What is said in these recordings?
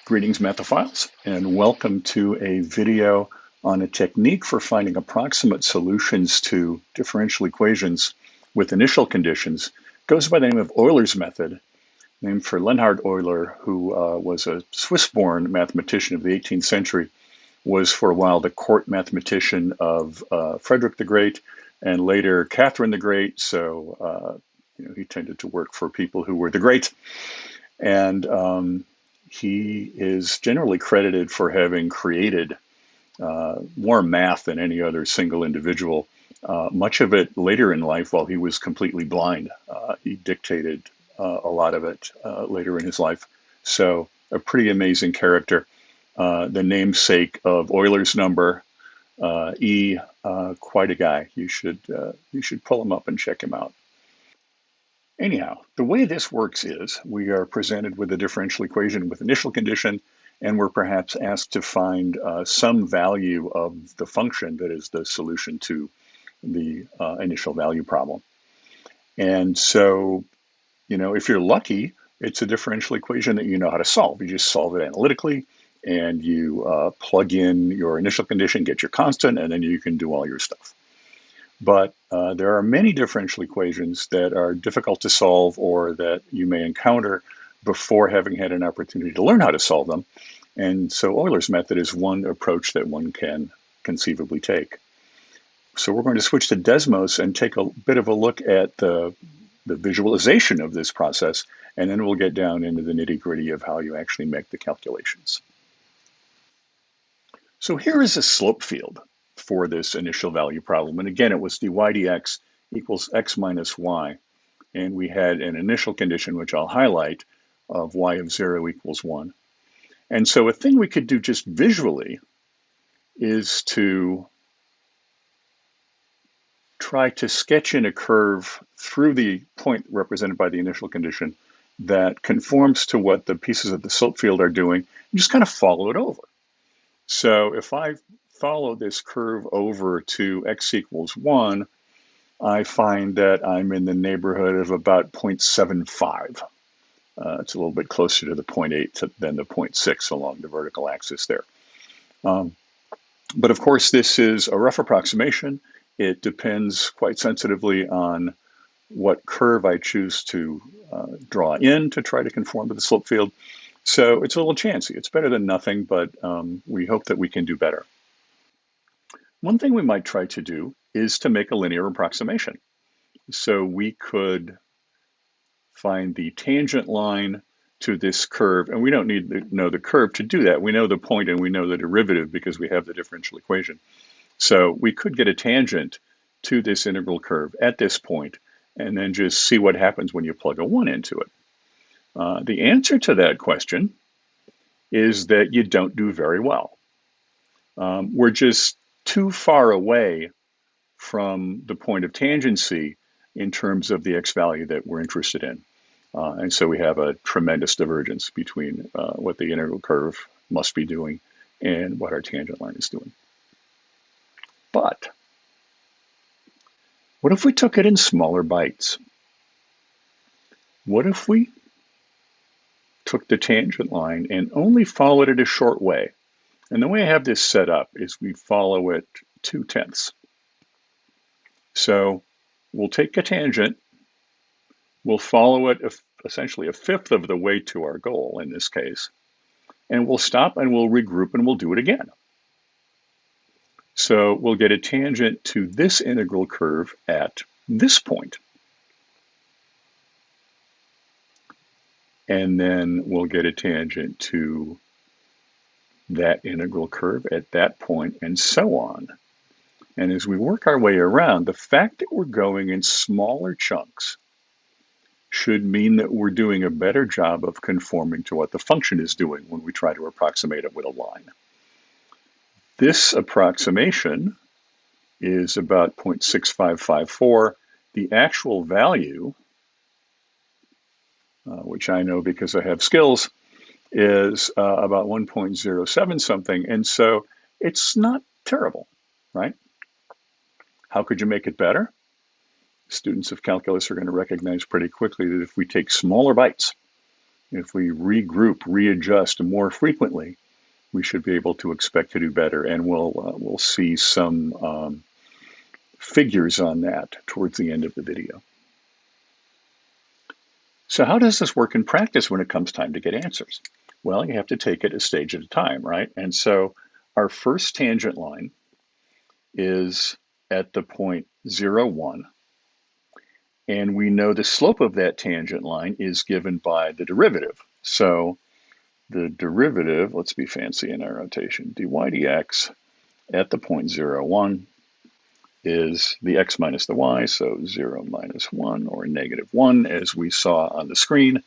Greetings, mathophiles, and welcome to a video on a technique for finding approximate solutions to differential equations with initial conditions. It goes by the name of Euler's method, named for Leonhard Euler, who was a Swiss-born mathematician of the 18th century, was for a while the court mathematician of Frederick the Great and later Catherine the Great. So he tended to work for people who were the great. And he is generally credited for having created more math than any other single individual. Much of it later in life while he was completely blind. He dictated a lot of it later in his life. So a pretty amazing character. The namesake of Euler's number, E, quite a guy. You should pull him up and check him out. Anyhow, the way this works is we are presented with a differential equation with initial condition, and we're perhaps asked to find some value of the function that is the solution to the initial value problem. And so, if you're lucky, it's a differential equation that you know how to solve. You just solve it analytically, and you plug in your initial condition, get your constant, and then you can do all your stuff. But there are many differential equations that are difficult to solve or that you may encounter before having had an opportunity to learn how to solve them. And so Euler's method is one approach that one can conceivably take. So we're going to switch to Desmos and take a bit of a look at the visualization of this process, and then we'll get down into the nitty-gritty of how you actually make the calculations. So here is a slope field for this initial value problem. And again, it was dy dx equals x minus y. And we had an initial condition, which I'll highlight, of y of 0 equals 1. And so a thing we could do just visually is to try to sketch in a curve through the point represented by the initial condition that conforms to what the pieces of the slope field are doing, and just kind of follow it over. So if I follow this curve over to x equals 1, I find that I'm in the neighborhood of about 0.75. It's a little bit closer to the 0.8 than the 0.6 along the vertical axis there. But of course, this is a rough approximation. It depends quite sensitively on what curve I choose to draw in to try to conform to the slope field. So it's a little chancy. It's better than nothing, but we hope that we can do better. One thing we might try to do is to make a linear approximation. So we could find the tangent line to this curve, and we don't need to know the curve to do that. We know the point and we know the derivative because we have the differential equation. So we could get a tangent to this integral curve at this point and then just see what happens when you plug a 1 into it. The answer to that question is that you don't do very well. We're just too far away from the point of tangency in terms of the x value that we're interested in. And so we have a tremendous divergence between what the integral curve must be doing and what our tangent line is doing. But what if we took it in smaller bites? What if we took the tangent line and only followed it a short way? And the way I have this set up is we follow it 2/10. So we'll take a tangent, we'll follow it essentially a fifth of the way to our goal in this case, and we'll stop and we'll regroup and we'll do it again. So we'll get a tangent to this integral curve at this point. And then we'll get a tangent to that integral curve at that point, and so on. And as we work our way around, the fact that we're going in smaller chunks should mean that we're doing a better job of conforming to what the function is doing when we try to approximate it with a line. This approximation is about 0.6554. The actual value, which I know because I have skills, is about 1.07 something. And so it's not terrible, right? How could you make it better? Students of calculus are going to recognize pretty quickly that if we take smaller bites, if we regroup, readjust more frequently, we should be able to expect to do better. And we'll see some figures on that towards the end of the video. So how does this work in practice when it comes time to get answers? Well, you have to take it a stage at a time, right? And so our first tangent line is at the point 0, 1. And we know the slope of that tangent line is given by the derivative. So the derivative, let's be fancy in our notation, dy dx at the point 0, 1 is the x minus the y, so 0 minus 1, or negative 1, as we saw on the screen.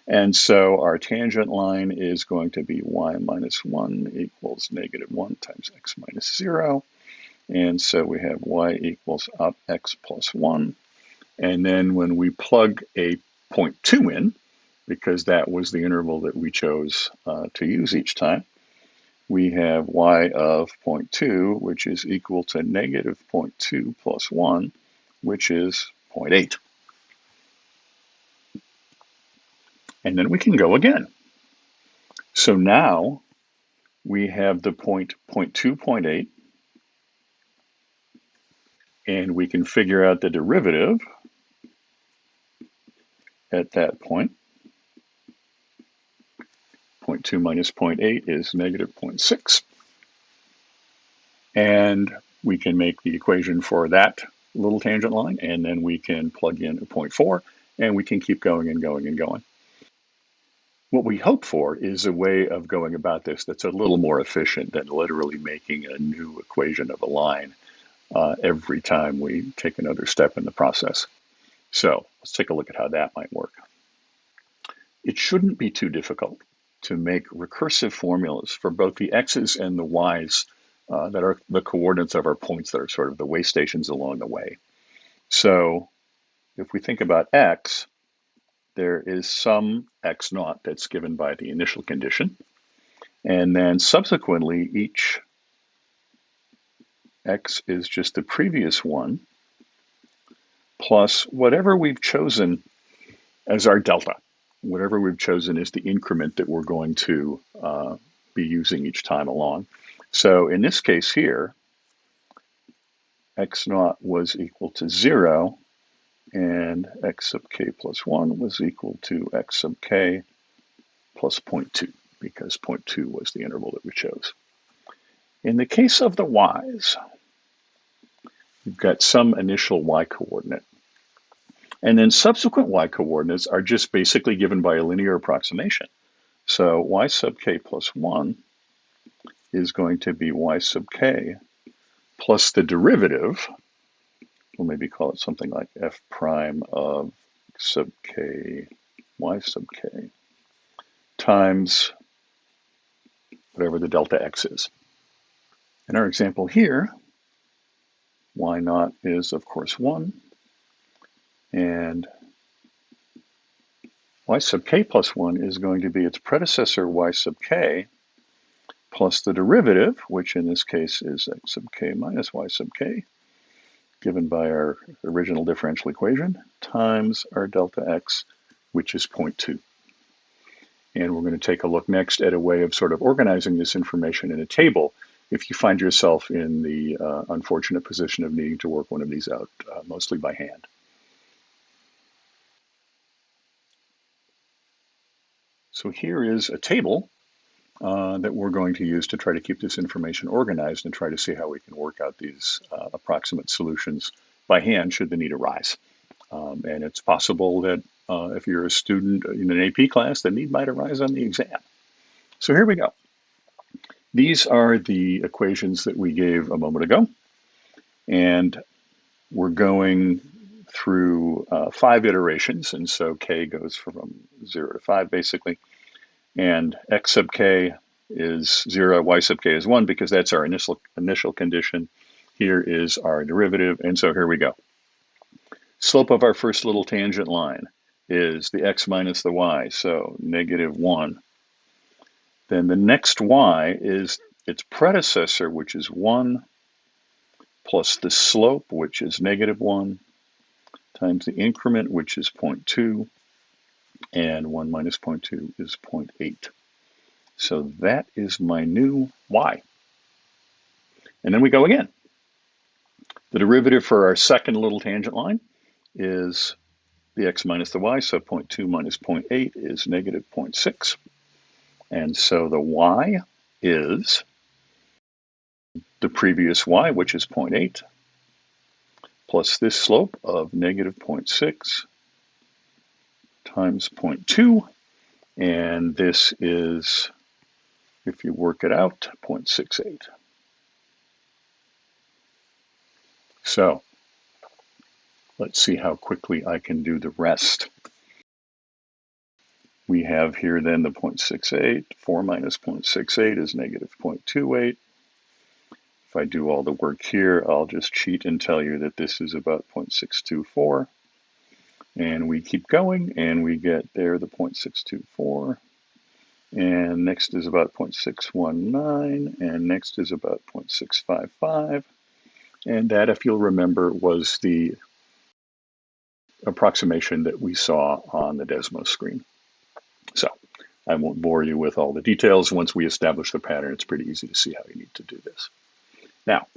And so our tangent line is going to be y minus 1 equals negative 1 times x minus 0. And so we have y equals up x plus 1. And then when we plug a 0.2 in, because that was the interval that we chose to use each time, we have y of 0.2, which is equal to negative 0.2 plus 1, which is 0.8. And then we can go again. So now we have the point 0.2, 0.8, and we can figure out the derivative at that point. 0.2 minus 0.8 is negative 0.6. And we can make the equation for that little tangent line, and then we can plug in a 0.4, and we can keep going and going and going. What we hope for is a way of going about this that's a little more efficient than literally making a new equation of a line every time we take another step in the process. So let's take a look at how that might work. It shouldn't be too difficult to make recursive formulas for both the x's and the y's that are the coordinates of our points that are sort of the way stations along the way. So if we think about x, there is some x naught that's given by the initial condition. And then subsequently, each x is just the previous one plus whatever we've chosen as our delta. Whatever we've chosen is the increment that we're going to be using each time along. So in this case here, x naught was equal to 0, and x sub k plus 1 was equal to x sub k plus 0.2, because 0.2 was the interval that we chose. In the case of the y's, we've got some initial y coordinate. And then subsequent y coordinates are just basically given by a linear approximation. So y sub k plus 1 is going to be y sub k plus the derivative. We'll maybe call it something like f prime of sub k, y sub k, times whatever the delta x is. In our example here, y naught is, of course, 1. And y sub k plus 1 is going to be its predecessor, y sub k, plus the derivative, which in this case is x sub k minus y sub k, given by our original differential equation, times our delta x, which is 0.2. And we're going to take a look next at a way of sort of organizing this information in a table if you find yourself in the unfortunate position of needing to work one of these out mostly by hand. So here is a table that we're going to use to try to keep this information organized and try to see how we can work out these approximate solutions by hand should the need arise. And it's possible that if you're a student in an AP class, the need might arise on the exam. So here we go. These are the equations that we gave a moment ago. And we're going through 5 iterations. And so k goes from 0 to 5, basically. And x sub k is 0, y sub k is 1, because that's our initial condition. Here is our derivative. And so here we go. Slope of our first little tangent line is the x minus the y, so negative 1. Then the next y is its predecessor, which is 1, plus the slope, which is negative 1, times the increment, which is 0.2. and 1 minus 0.2 is 0.8. So that is my new y. And then we go again. The derivative for our second little tangent line is the x minus the y, so 0.2 minus 0.8 is negative 0.6. And so the y is the previous y, which is 0.8, plus this slope of negative 0.6 times 0.2. And this is, if you work it out, 0.68. So let's see how quickly I can do the rest. We have here then the 0.68. 4 minus 0.68 is negative 0.28. If I do all the work here, I'll just cheat and tell you that this is about 0.624. And we keep going, and we get there the 0.624. And next is about 0.619, and next is about 0.655. And that, if you'll remember, was the approximation that we saw on the Desmos screen. So I won't bore you with all the details. Once we establish the pattern, it's pretty easy to see how you need to do this. Now,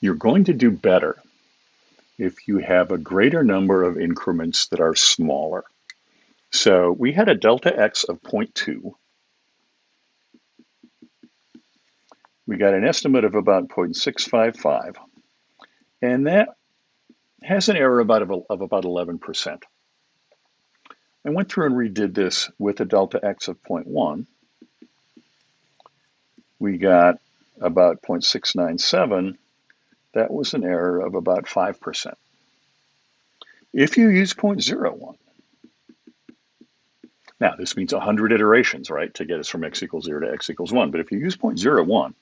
you're going to do better if you have a greater number of increments that are smaller. So we had a delta x of 0.2. We got an estimate of about 0.655, and that has an error of about 11%. I went through and redid this with a delta x of 0.1. We got about 0.697. That was an error of about 5%. If you use 0.01, now this means 100 iterations, right, to get us from x equals 0 to x equals 1. But if you use 0.01,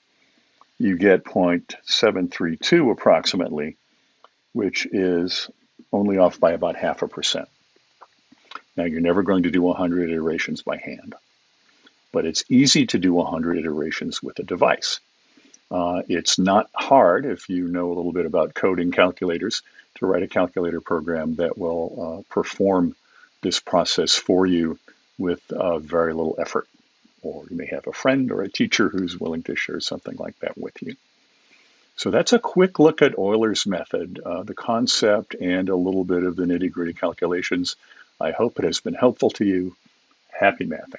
you get 0.732 approximately, which is only off by about 0.5%. Now, you're never going to do 100 iterations by hand, but it's easy to do 100 iterations with a device. It's not hard, if you know a little bit about coding calculators, to write a calculator program that will perform this process for you with very little effort. Or you may have a friend or a teacher who's willing to share something like that with you. So that's a quick look at Euler's method, the concept and a little bit of the nitty-gritty calculations. I hope it has been helpful to you. Happy mathing.